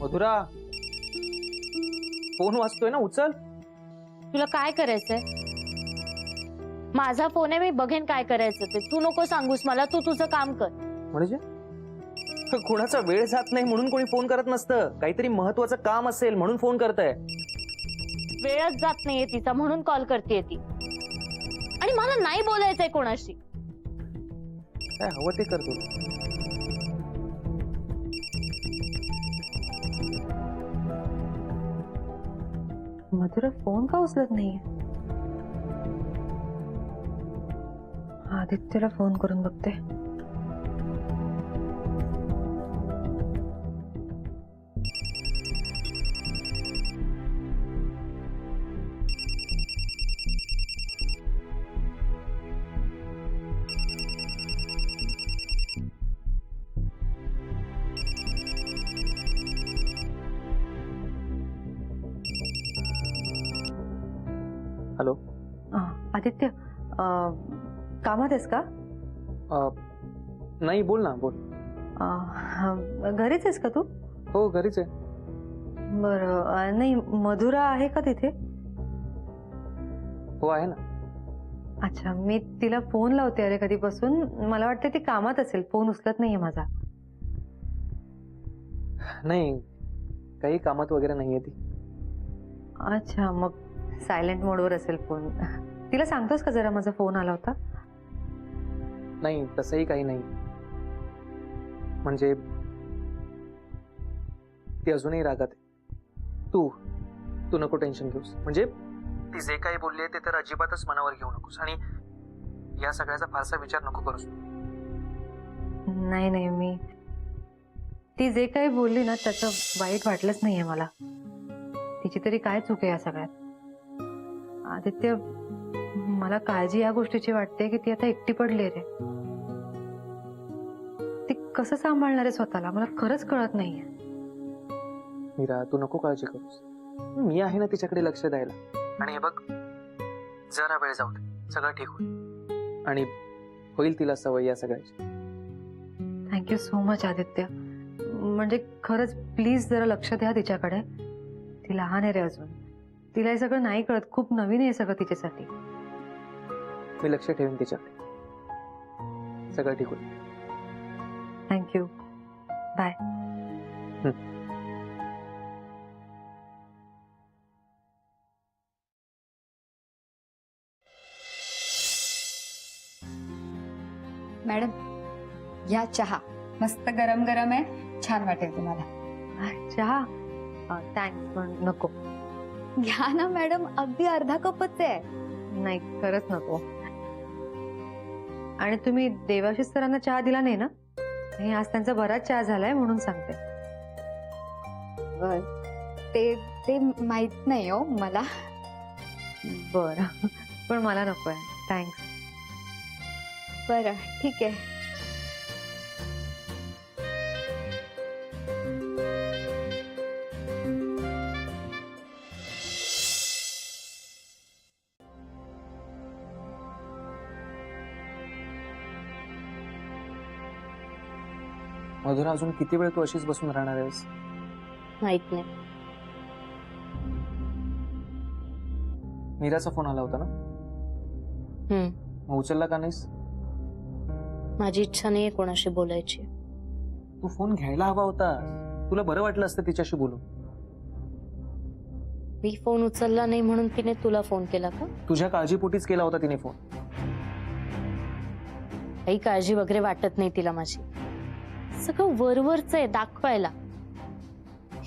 Madhura, phone वाजतोय ना, उचल. तुला काय करायचंय? माझा फोन आहे, मी बघेन काय करायचं ते. तू नको सांगूस मला, तू तुझं काम कर. म्हणजे कोणाचा वेळ जात नाही म्हणून कोणी फोन करत नसतं. काहीतरी महत्वाचं काम असेल म्हणून फोन करताय. वेळच जात नाहीये तिचा म्हणून कॉल करतेय ती. आणि मला नाही बोलायचंय कोणाशी. काय हवं ते कर तू. मधुरा फोन का उचलत नाहीये? आदित्यला फोन करून बघते. हॅलो. आदित्य, कामात आहेस का? नाही, बोल ना, बोल. घरीच आहेस का तू? हो, घरीच आहे. बरं, नाही मधुरा आहे का तिथे? हो, आहे ना. अच्छा, मी तिला फोन लावते अरे कधीपासून. मला वाटतं ती कामात असेल, फोन उचलत नाहीये माझा. नाही, काही कामात वगैरे नाहीये ती. अच्छा, मग सायलेंट मोडवर असेल फोन. तिला सांगतोस का जरा माझा फोन आला होता? नाही, तसंही काही नाही. म्हणजे ती अजूनही रागात आहे. तू नको टेन्शन घेऊस. म्हणजे ती जे काही बोलली आहे ते तर अजिबातच मनावर घेऊ नकोस. आणि या सगळ्याचा फारसा विचार नको करूस. नाही नाही, मी ती जे काही बोलली ना त्याचं वाईट वाटलंच नाहीये मला. तिची तरी काय चूक आहे या सगळ्यात? आदित्य, मला काळजी या गोष्टीची वाटते की ती आता एकटी पडली रे. ती कसं सांभाळणार आहे स्वतःला मला खरंच कळत नाहीये. मीरा, तू नको काळजी करूस. मी आहे ना तिच्याकडे लक्ष द्यायला. आणि हे बघ, जरा वेळ जाऊ दे, सगळं ठीक होईल. आणि होईल तिला सवय या सगळ्याची. Thank you so much Aditya. म्हणजे खरंच प्लीज जरा लक्ष द्या तिच्याकडे. ती लहान आहे रे अजून. तिला हे सगळं नाही कळत. खूप नवीन आहे सगळं तिच्यासाठी. मी लक्ष ठेवीन तिच्याकडे. सगळं ठीक होईल. थँक्यू. बाय. मॅडम, या चहा मस्त गरम गरम आहे, छान वाटेल तुम्हाला. चहा? थँक्स, पण नको. घ्या ना मॅडम, अगदी अर्धा कपच आहे. नाही, खरंच नको. आणि तुम्ही देवाशीष सरांना चहा दिला नाही ना? नाही, आज त्यांचा बराच चहा झालाय म्हणून सांगते. ते ते माहित नाही हो मला. बरं, पण मला नको आहे. थँक्स. बरं, ठीक आहे. मधुरा, अजून किती वेळ तू अशीच बसून राहणार आहेस? माहित नाही. मीराचा फोन आला होता ना? मग उचलला का नाहीस? माझी इच्छा नाहीये कोणाशी बोलायची. तू फोन घ्यायला हवा होता. तुला बरं वाटलं असतं तिच्याशी बोलून. मी फोन उचलला नाही म्हणून तिने तुला फोन केला का? तुझ्या काळजीपोटीच केला होता तिने फोन. काही काळजी वगैरे वाटत नाही तिला माझी. सगळं वरवरच आहे दाखवायला.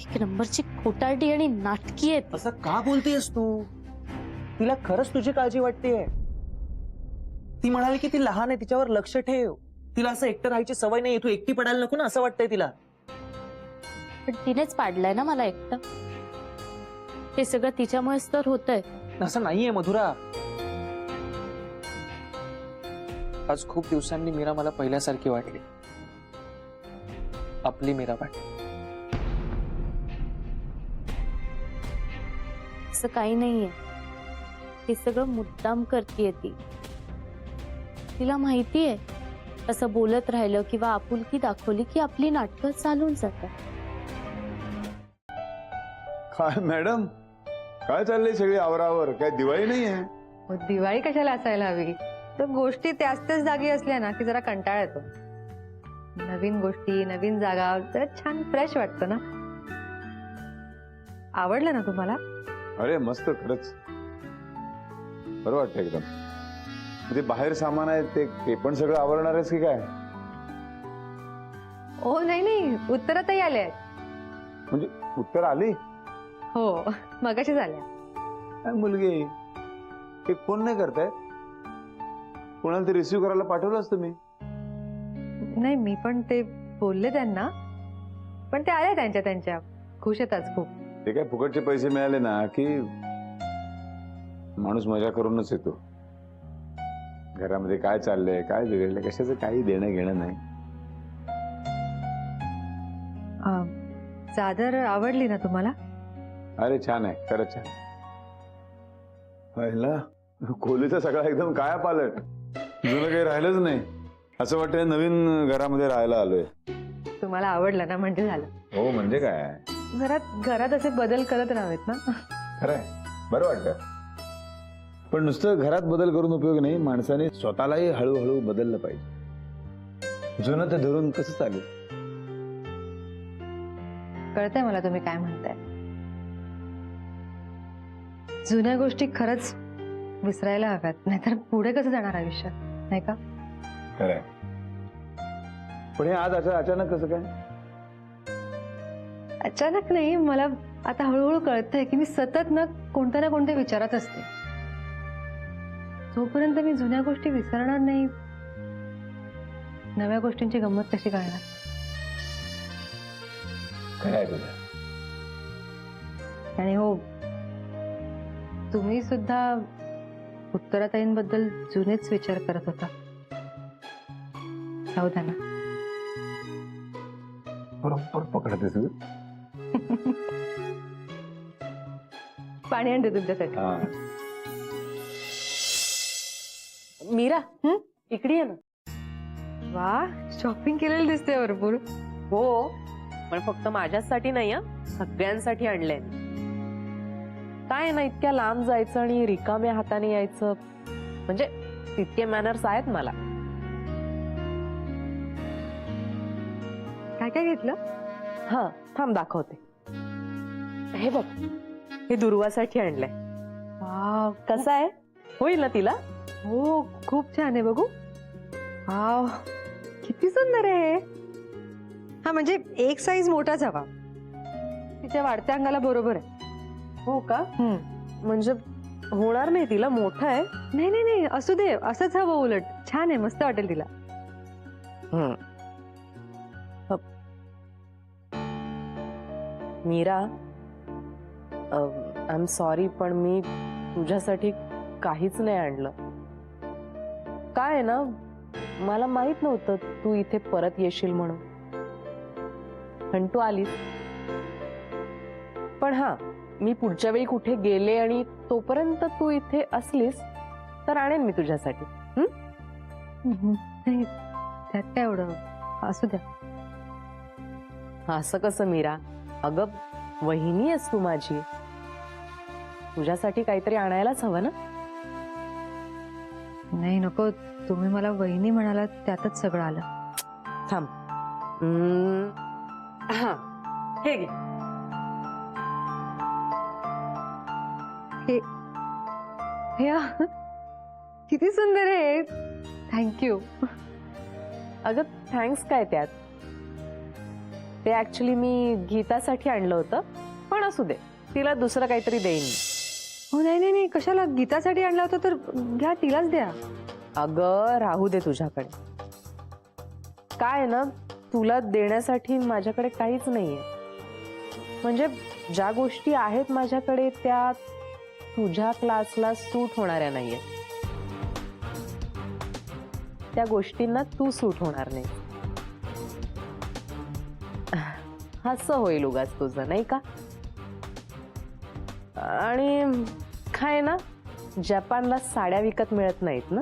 एक नंबरची खोटारडी आणि नाटकी आहे. असं का बोलतेस तू? तिला खरंच तुझी काळजी वाटतेय. ती म्हणाली की ती लहान आहे, तिच्यावर लक्ष ठेव. तिला असं एकटं राहायची सवय नाही. तू एकटी पडायला नको ना, असं वाटतंय तिला. पण तिनेच पाडलंय ना मला एकटं. हे सगळं तिच्यामुळेच तर होतंय. असं नाहीये मधुरा. आज खूप दिवसांनी मीरा मला पहिल्यासारखी वाटली. आपली मीरा वाटली. असं काही नाहीये. हे सगळं मुद्दाम करतेय ती. तिला माहितीये असं बोलत राहिलं किंवा आपुलकी दाखवली की आपली नाटकं चालून जातात. काय मॅडम, काय चाललंय सगळी आवरावर? काय दिवाळी नाही आहे? हो, दिवाळी कशाला असायला हवी? तर गोष्टी त्याच त्याच जागी असल्या ना की जरा कंटाळा येतो. नवीन गोष्टी, नवीन जागा, जरा छान फ्रेश वाटतं ना. आवडलं ना तुम्हाला? अरे मस्त, खरंच बरं वाटतं एकदम. म्हणजे बाहेर सामान आहे ते पण सगळं आवरणार आहेस की काय? हो नाही नाही, उत्तरातही आले आहेत. म्हणजे उत्तर आली? हो मगाशी झाल्या. काय मुलगी, एक फोन नाही करताय? कोणाला ते रिसिव्ह करायला पाठवलं असतं मी. नाही मी पण ते बोलले त्यांना, पण ते आले त्यांच्या खुश आहेत आज खूप. ते काय फुकटचे पैसे मिळाले ना की माणूस मजा करूनच येतो. घरामध्ये काय चाललंय, काय बिघडलंय, कशाचं काही देणं घेणं नाही. चादर आवडली ना तुम्हाला? अरे छान आहे, खरंच छान. पहिला खोलीचा सगळा एकदम काया पालट, जुनं काही राहिलंच नाही. असं वाटतं नवीन घरामध्ये राहायला आलोय. तुम्हाला आवडलं ना म्हणजे झालं. हो म्हणजे काय, जरा घरात असे बदल करत राहावेत ना. खरंय, बरं वाटतं. पण नुसतं घरात बदल करून उपयोग नाही, माणसाने स्वतःलाही हळूहळू बदललं पाहिजे. जुनं ते धरून कसं चालेल? कळतंय मला तुम्ही काय म्हणताय. जुन्या गोष्टी खरंच विसरायला हव्यात, नाहीतर पुढे कसं जाणार आयुष्यात, नाही का? खरंय. पण हे आज अचानक कसं काय? अचानक नाही, मला आता हळूहळू कळतंय की मी सतत ना कोणत्या विचारात असते. जोपर्यंत मी जुन्या गोष्टी विसरणार नाही, नव्या गोष्टींची गंमत कशी कळणार? खरंय तुझं. आणि हो, तुम्ही सुद्धा उत्तराताईंबद्दल जुनेच विचार करत होता. राहू द्या ना. बरोबर पकडते तुझं. पाणी आणते तुमच्यासाठी. मीरा, इकडे ये ना. वा, शॉपिंग केलेली दिसते भरपूर. हो, पण फक्त माझ्यासाठी नाही हं, सगळ्यांसाठी आणलंय. काय ना, इतक्या लांब जायचं आणि रिकाम्या हाताने यायचं, म्हणजे तितके मॅनर्स आहेत मला. काय काय घेतलं? हा, थांब दाखवते. हे बघ, हे दुर्वासाठी आणलंय. वाव, कसं आहे, होईल ना तिला? हो खूप छान आहे. बघू. वाव, किती सुंदर आहे. हा म्हणजे एक साईज मोठाच हवा, तिच्या वाढत्या अंगाला बरोबर आहे. हो का? म्हणजे होणार नाही तिला, मोठं आहे. नाही नाही नाही, असू दे, असंच हवं. उलट छान आहे, मस्त वाटेल तिला. मीरा, आय एम सॉरी, पण मी तुझ्यासाठी काहीच नाही आणलं. काय आहे ना, मला माहित नव्हतं तू इथे परत येशील म्हणून, पण तू आलीस. पण हा, मी पुढच्या वेळी कुठे गेले आणि तोपर्यंत तू इथे असलीस तर आणेन मी तुझ्यासाठी. नाही, त्यात काय एवढं, असू द्या. असं कसं मीरा, अगं वहिनी आहेस तू माझी, तुझ्यासाठी काहीतरी आणायलाच हवं ना. नाही नको, तुम्ही मला वहिनी म्हणाला त्यातच सगळं आलं. थांब. हा, हे घे. हे किती सुंदर आहे. थँक्यू. अगं थँक्स काय त्यात, ते ऍक्च्युली मी गीतासाठी आणलं होतं, पण असू दे, तिला दुसरं काहीतरी देईन. हो नाही नाही नाही, कशाला, गीतासाठी आणला होता तर घ्या, तिलाच द्या. अगं राहू दे तुझ्याकडे. काय ना, तुला देण्यासाठी माझ्याकडे काहीच नाहीये. म्हणजे ज्या गोष्टी आहेत माझ्याकडे त्या तुझ्या क्लासला सूट होणाऱ्या नाहीये. त्या गोष्टींना तू सूट होणार नाही. असं होईल उगाच तुझं, नाही का? आणि काय ना, जपानला साड्या विकत मिळत नाहीत ना.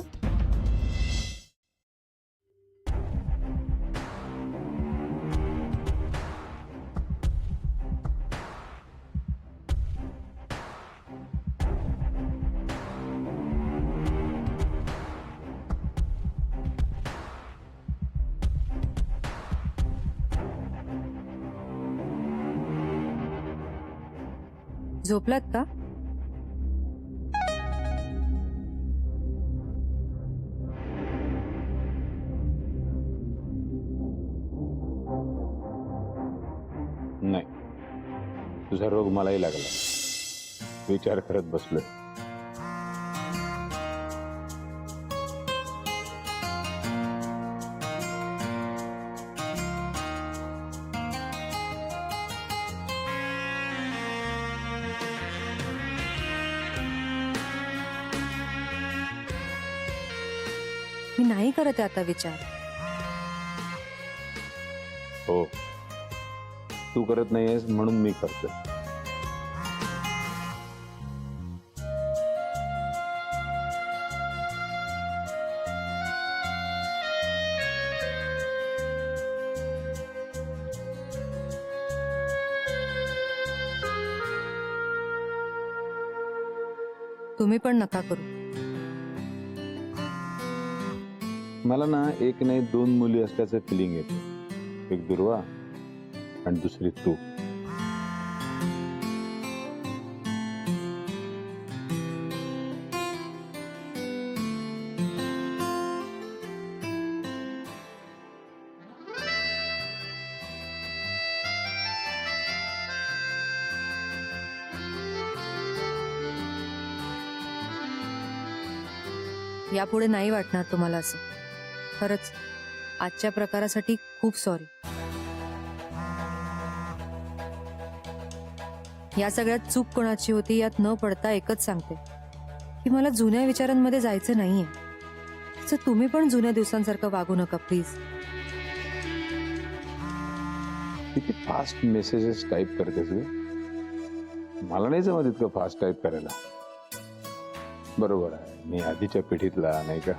झोपलात का? नाही, तुझा रोग मलाही लागला. विचार करत बसलोय. मी नाही करत आहे आता विचार. हो, तू करत नाहीयेस म्हणून मी करतोय. तुम्ही पण नका करू. मला ना एक नाही दोन मुली असल्याचं फिलिंग येते. एक दुर्वा आणि दुसरी तू. यापुढे नाही वाटणार तुम्हाला असं. खरंच आजच्या प्रकारासाठी खूप सॉरी. या सगळ्यात चूक कोणाची होती यात न पडता एकच सांगते की मला जुन्या विचारांमध्ये जायचं नाहीये. तर तुम्ही पण जुन्या दिवसांसारखं वागू नका प्लीज. किती फास्ट मेसेजेस टाईप करतेस ग. मला नाही जमत इतकं फास्ट टाईप करायला. बरोबर आहे, मी आधीच्या पिढीतला नाही का.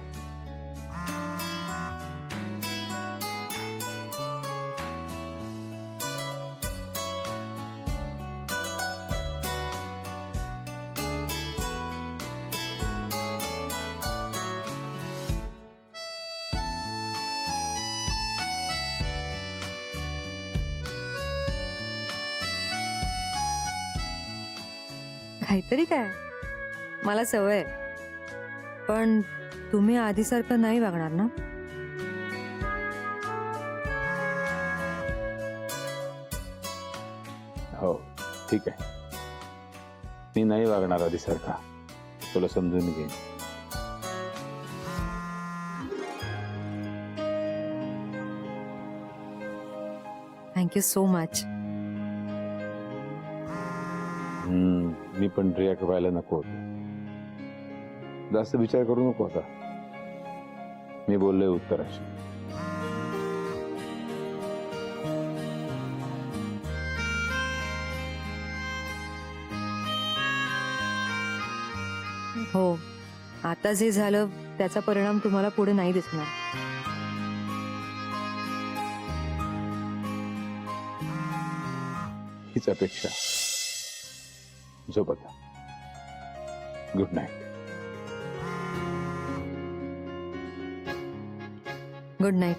काहीतरी काय, मला सवय आहे. पण तुम्ही आधीसारखं नाही वागणार ना? हो ठीक आहे, मी नाही वागणार आधीसारखा. तुला समजून घेईन. Thank you so much. मी पण रिॲक्ट व्हायला नको होतं. जास्त विचार करू नको आता. मी बोललोय उत्तराशी. हो, आता जे झालं त्याचा परिणाम तुम्हाला पुढे नाही दिसणार. हीच अपेक्षा. झोप आता. Good night. Good night.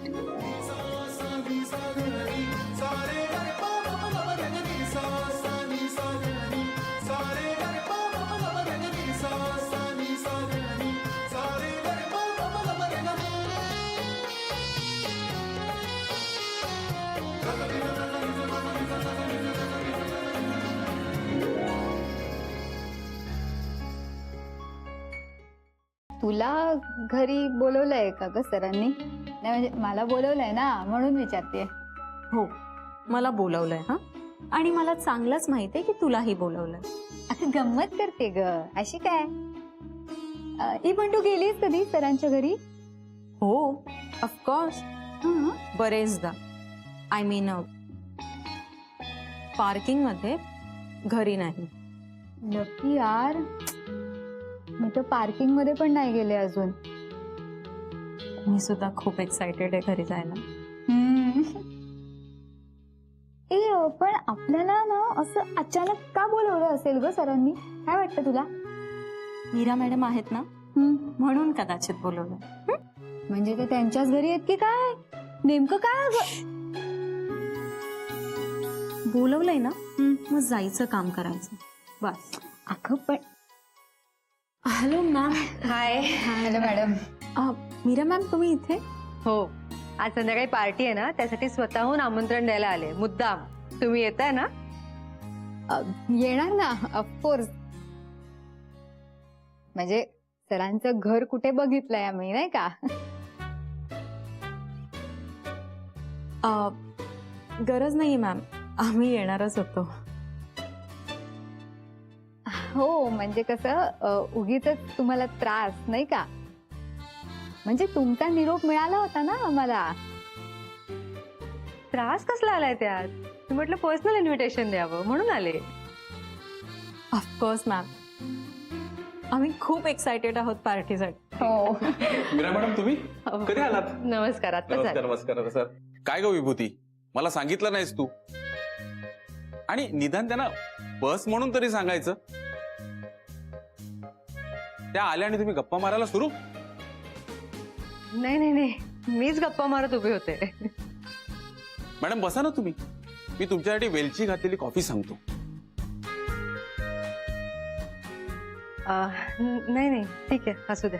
तुला घरी बोलवलंय का ग सरांनी? नाही म्हणजे मला बोलवलंय ना म्हणून विचारते. हो, मला बोलवलंय. हा, आणि मला चांगलंच माहितीये की तुलाही बोलवलंय. अगं गंमत करते ग. अशी काय? ही पण तू गेलीस कधी सरांच्या घरी? हो, ऑफकोर्स, बरेचदा. आय मीन पार्किंग मध्ये, घरी नाही. लकी यार, मी तर पार्किंग मध्ये पण नाही गेले अजून. मी सुद्धा खूप एक्साइटेड आहे घरी जायला. पण आपल्याला ना असं अचानक का बोलवलं असेल ग सरांनी? काय वाटतं तुला? मीरा मॅडम आहेत ना, म्हणून कदाचित बोलवलं. म्हणजे ते त्यांच्याच घरी आहेत की काय? नेमकं काय? बोलवलंय ना, मग जायचं, काम करायचं. बस अगं पण hello ma'am. Hi. Hello madam. Meera ma'am तुम्ही इथे? हो, आज संध्याकाळी पार्टी आहे ना, त्यासाठी स्वतःहून आमंत्रण द्यायला आले मुद्दाम. तुम्ही येताय ना? येणार ना, ऑफकोर्स. म्हणजे सरांचं घर कुठे बघितलंय आम्ही, नाही का? गरज नाही मॅम, आम्ही येणारच होतो. हो, म्हणजे कसं उगीच तुम्हाला त्रास नाही का? म्हणजे तुमचा निरोप मिळाला होता ना आम्हाला. त्रास कसला आलाय त्यात? मी म्हटलं पर्सनल इन्व्हिटेशन द्यावं म्हणून आले. ऑफकोर्स मॅम, आम्ही खूप एक्सायटेड आहोत पार्टीसाठी. हो. मीरा मॅडम तुम्ही कधी आलात? नमस्कार. आता नमस्कार नमस्कार सर. काय ग विभूती, मला सांगितलं नाहीस तू? आणि निदान त्यांना बस म्हणून तरी सांगायचं. त्या आल्या आणि तुम्ही गप्पा मारायला सुरू. नाही नाही नाही, मीच गप्पा मारत उभे होते. मॅडम बसा ना तुम्ही, मी तुमच्यासाठी वेलची घातलेली कॉफी सांगतो. नाही नाही, ठीक आहे, असू दे.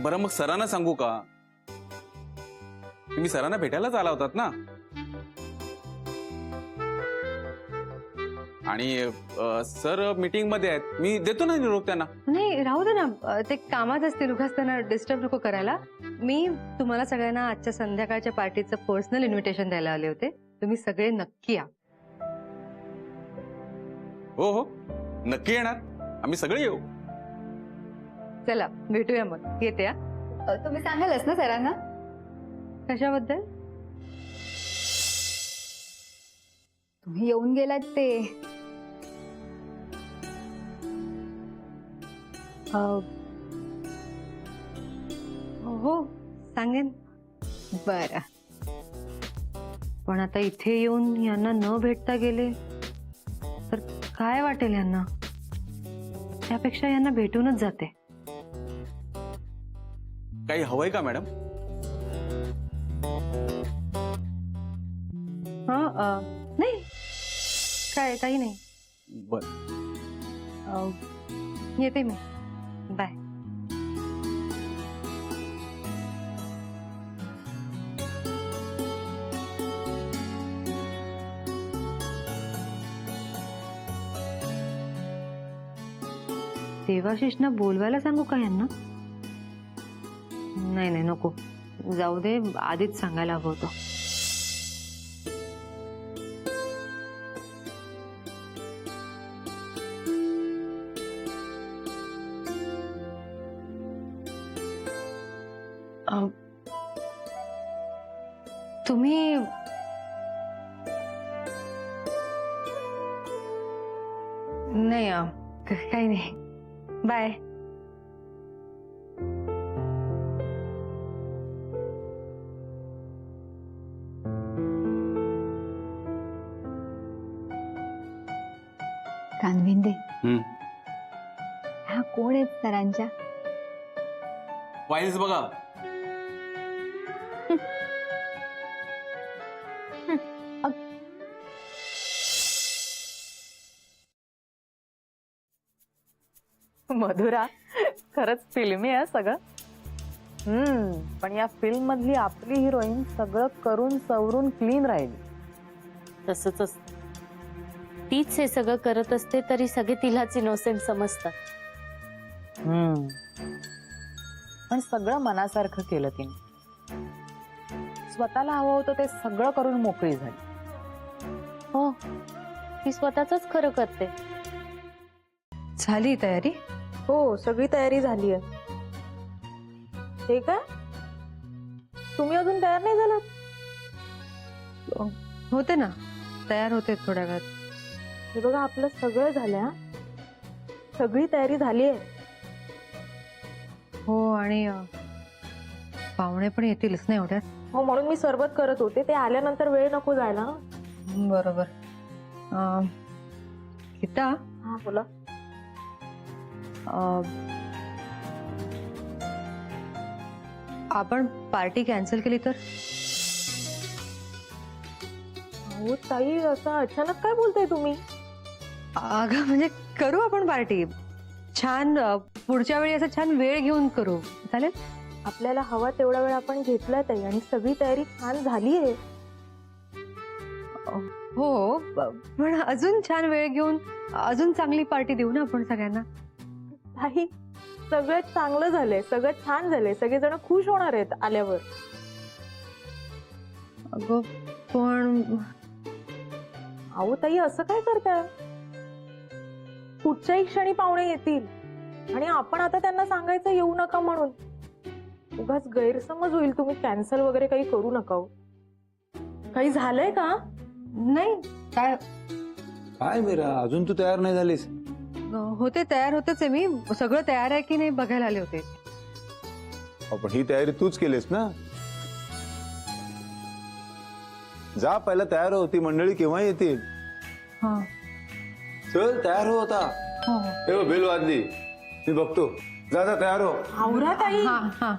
बरं मग सरांना सांगू का? तुम्ही सरांना भेटायलाच आला होतात ना? आणि सर मीटिंग मध्ये आहेत, मी देतो ना निरोप त्यांना. नाही राहू दे ना, ते कामात असतील, उगाच त्यांना डिस्टर्ब नको करायला. मी तुम्हाला सगळ्यांना आजच्या संध्याकाळच्या पार्टीचं पर्सनल इन्व्हिटेशन द्यायला आले होते. तुम्ही सगळे नक्की या. हो हो नक्की येणार, आम्ही सगळे येऊ. चला भेटूया मग. येते या. तुम्ही सांगालच ना सरांना? कशाबद्दल? तुम्ही येऊन गेलात ते. हो सांगेन. बरं. पण आता इथे येऊन यांना न भेटता गेले तर काय वाटेल यांना? त्यापेक्षा यांना भेटूनच जाते. काही हवंय का मॅडम? हा नाही, काय काही नाही. बर. येते मी. बाय. देवाशिषना बोलवायला सांगू का यांना? नाही नाही नको, जाऊ दे. आधीच सांगायला हवं होतं. तुम्ही नाही काही नाही. बाय. कानविंदे, हम्म. ह्या कोण आहेत सरांच्या? फाईल्स बघा. मधुरा, खरंच फिल्मी आहे सगळं. पण या फिल्म मधली आपली हिरोईन सगळं करून सवरून क्लीन राहिली. तसंच असतं. तीच हे सगळं करत असते तरी सगळे तिलाच इनोसेंट समजतात. पण सगळं मनासारखं केलं तिने. स्वतःला हवं होतं ते सगळं करून मोकळी झाली. हो, ती स्वतःच खरं करते. झाली तयारी? हो, सगळी तयारी झाली आहे. हे काय, तुम्ही अजून तयार नाही झालात? होते ना, तयार होते थोड्या वेळात. हे बघा, आपलं सगळं झालं. सगळी तयारी झाली आहे. हो, आणि पाहुणे पण येतीलच नाही एवढ्यात. हो, म्हणून मी सरबत करत होते. ते आल्यानंतर वेळ नको जायला. बरोबर. गीता, हा बोला. आपण पार्टी कॅन्सल केली तर? हो ताई, असं अचानक काय बोलताय तुम्ही? अगं म्हणजे करू आपण पार्टी छान. पुढच्या वेळी असं छान वेळ घेऊन करू, चालेल? आपल्याला हवा तेवढा वेळ आपण घेतला ताई आणि सगळी तयारी छान झाली आहे. हो, पण अजून छान वेळ घेऊन अजून चांगली पार्टी देऊ ना आपण सगळ्यांना. ताई सगळं चांगलं झालंय, सगळं छान झालंय, सगळेजण खुश होणार आहेत आल्यावर. अगं पण अहो ताई असं काय करताय? कुठच्याही क्षणी पाहुणे येतील आणि आपण आता त्यांना सांगायचं येऊ नका म्हणून. उगाच गैरसमज होईल, तुम्ही कॅन्सल वगैरे काही करू नका हो. काही झालंय का? नाही काय काय मीरा, अजून तू तयार नाही झालीस? होते, तयार होतेच आहे मी. सगळं तयार आहे की नाही बघायला आले होते. पण ही तयारी तूच केलीस ना. जा पहिला तयार हो, ती मंडळी केव्हा येतील. हा. चल तयार हो आता. हो. हे बघ, बेल वाजली, मी बघतो. जा जा तयार हो. आवरा ताई. हा हा.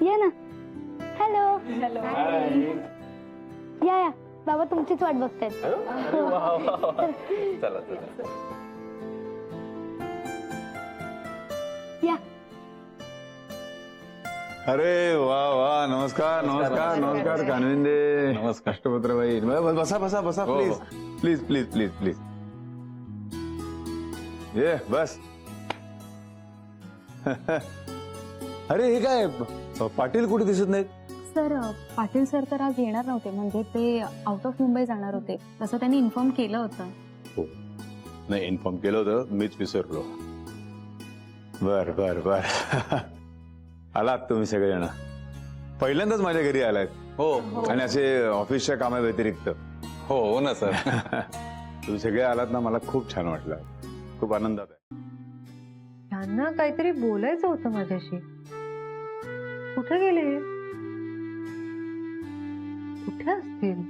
या ना. हॅलो. या या बाबा तुमचीच वाट बघतायत. चला चला. या. अरे वा वा, नमस्कार नमस्कार नमस्कार कानविंदे. नमस्कार. अष्टपत्रबाई, बसा बसा बसा, हो, प्लीज हो. Please please please please. ये बस. अरे हे काय, पाटील कुठे दिसत नाहीत? सर पाटील सर तर आज येणार नव्हते, म्हणजे ते आउट ऑफ मुंबई जाणार होते, तसं त्यांनी इन्फॉर्म केलं होतं. हो, नाही इन्फॉर्म केलं होतं, मीच विसरलो. बर बर बर. आलात तुम्ही सगळेजण, पहिल्यांदाच माझ्या घरी आलात. हो आणि असे ऑफिसच्या कामाव्यतिरिक्त. हो ना सर. तुम्ही सगळे आलात ना, मला खूप छान वाटलं, खूप आनंदात आहे. त्यांना काहीतरी बोलायचं होतं माझ्याशी. कुठे गेले? कुठे असतील?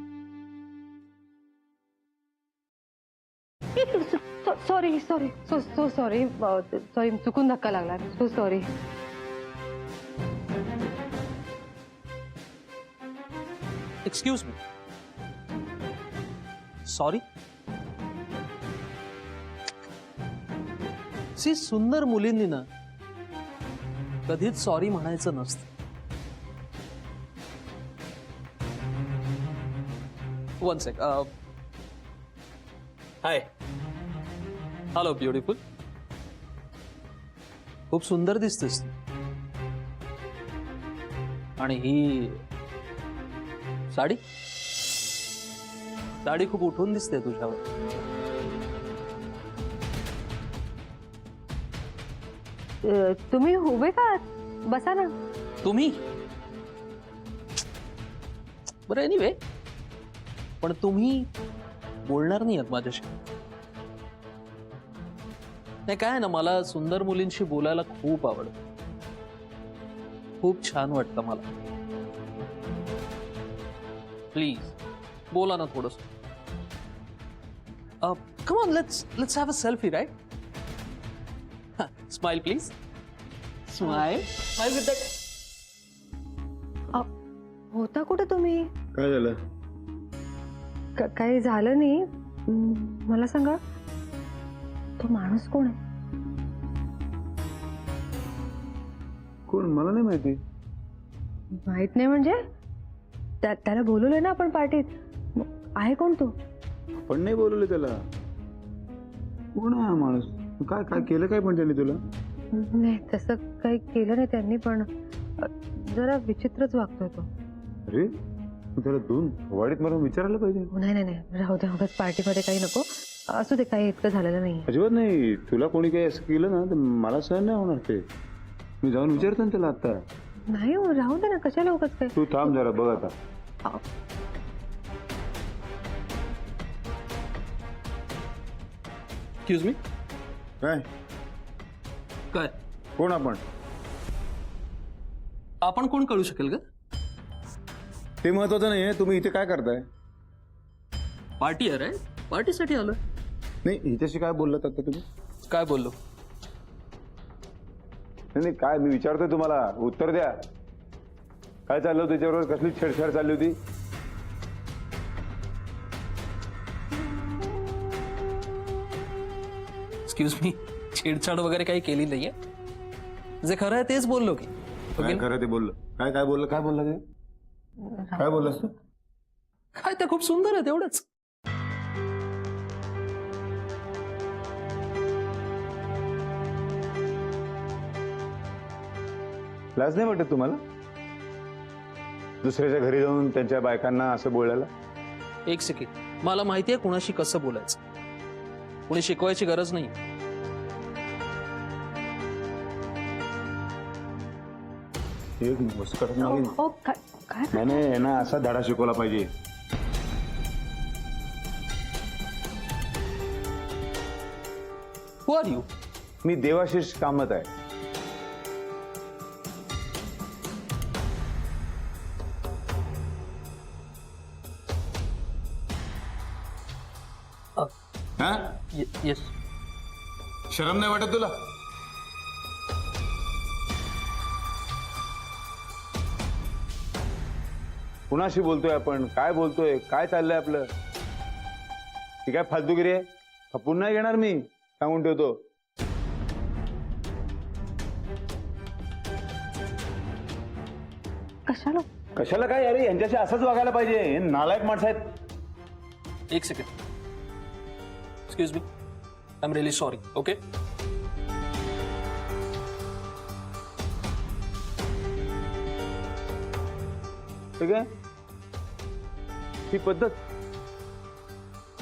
Sorry sorry so sorry sorry, चुकून धक्का लागला. So sorry. Excuse me. Sorry. See, सुंदर मुलींनी ना कधीच सॉरी म्हणायचं नसतं. One sec. Hi. Hello beautiful. खूप सुंदर दिसतेस. आणि ही साडी साडी खूप उठून दिसते तुझ्यावर. तुम्ही उभे का बसा ना. तुम्ही बरं एनिवे पण तुम्ही बोलणार नाही आहात माझ्याशी. नाही काय ना मला सुंदर मुलींशी बोलायला खूप आवडतं. खूप छान वाटतं मला. प्लीज बोला ना थोडस. Come on let's have a selfie right. Smile please. Smile smile with that. होता कुठे तुम्ही? काय झालं? काही झालं नाही. मला सांगा तो माणूस कोण आहे? कोण? मला नाही माहिती. माहित नाही म्हणजे त्याला बोलवलंय ना आपण पार्टीत. आहे कोण तो? पण नाही बोलवलं त्याला. कोण आहे हा माणूस? काय काय केलं काय पण त्यांनी तुला? नाही तसं काही केलं नाही त्यांनी पण जरा विचित्रच वागतोय तो. अरे त्याला दोन वाडीत मारून विचारायला पाहिजे. नाही नाही नाही राहू दे. उगाच पार्टीमध्ये काही नको. असू दे. काही इतकं झालेलं नाही. अजिबात नाही. तुला कोणी काही असं केलं ना तर मला सहन नाही होणार ते. मी जाऊन विचारतो ना त्याला आता. नाही हो राहू दे ना. कशाला उगाच काय. तू थांब जरा बघ आता. Excuse me. काय काय कोण आपण? आपण कोण कळू शकेल का? ते महत्वाचं नाहीये. तुम्ही इथे काय करताय? पार्टी आहे राईट. पार्टीसाठी आलोय. नाही हिच्याशी काय बोललात आता तुम्ही? काय बोललो? नाही काय मी विचारतोय तुम्हाला. उत्तर द्या. काय चाललं होतं त्याच्याबरोबर? कसली छेडछाड चालली होती? Excuse me. छेडछाड वगैरे काही केली नाहीये. जे खरं आहे तेच बोललो की. काय खरं ते बोललं? काय काय बोललं? काय बोललं ते? काय बोललास तू? काय ते खूप सुंदर आहे तेवढंच. लाज नाही वाटत तुम्हाला दुसऱ्याच्या घरी जाऊन त्यांच्या बायकांना असं बोलायला? एक सेकंड. मला माहितीये कुणाशी कसं बोलायचं. कुणी शिकवायची गरज नाही. एक मुस्कट मागेन. काय नाही यांना असा धडा शिकवला पाहिजे. हु आर यू? मी देवाशीष कामत आहे. हा? येस. शरम नाही वाटत तुला? कुणाशी बोलतोय आपण? काय बोलतोय? काय चाललंय आपलं? ती काय फालतूगिरी आहे? खपून नाही घेणार मी. सांगून ठेवतो. कशाला? कशाला काय? अरे यांच्याशी असंच वागायला पाहिजे. हे नालायक माणसं आहेत. एक second. Excuse me. I am really sorry. Okay. ठीक आहे ही पद्धत.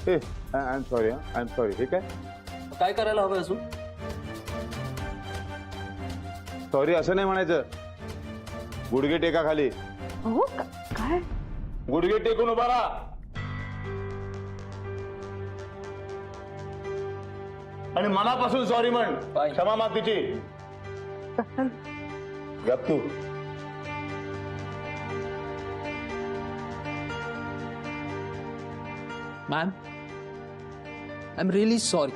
ए I am sorry. I am sorry. हे काय करायला हवं अजून? सॉरी असं नाही म्हणायचं. गुडघे टेका खाली. हो काय? गुडघे टेकून उभा राहा. आणि मनापासून सॉरी म्हण. Fine. क्षमा माग तिची. गप तू. Ma'am I am really sorry.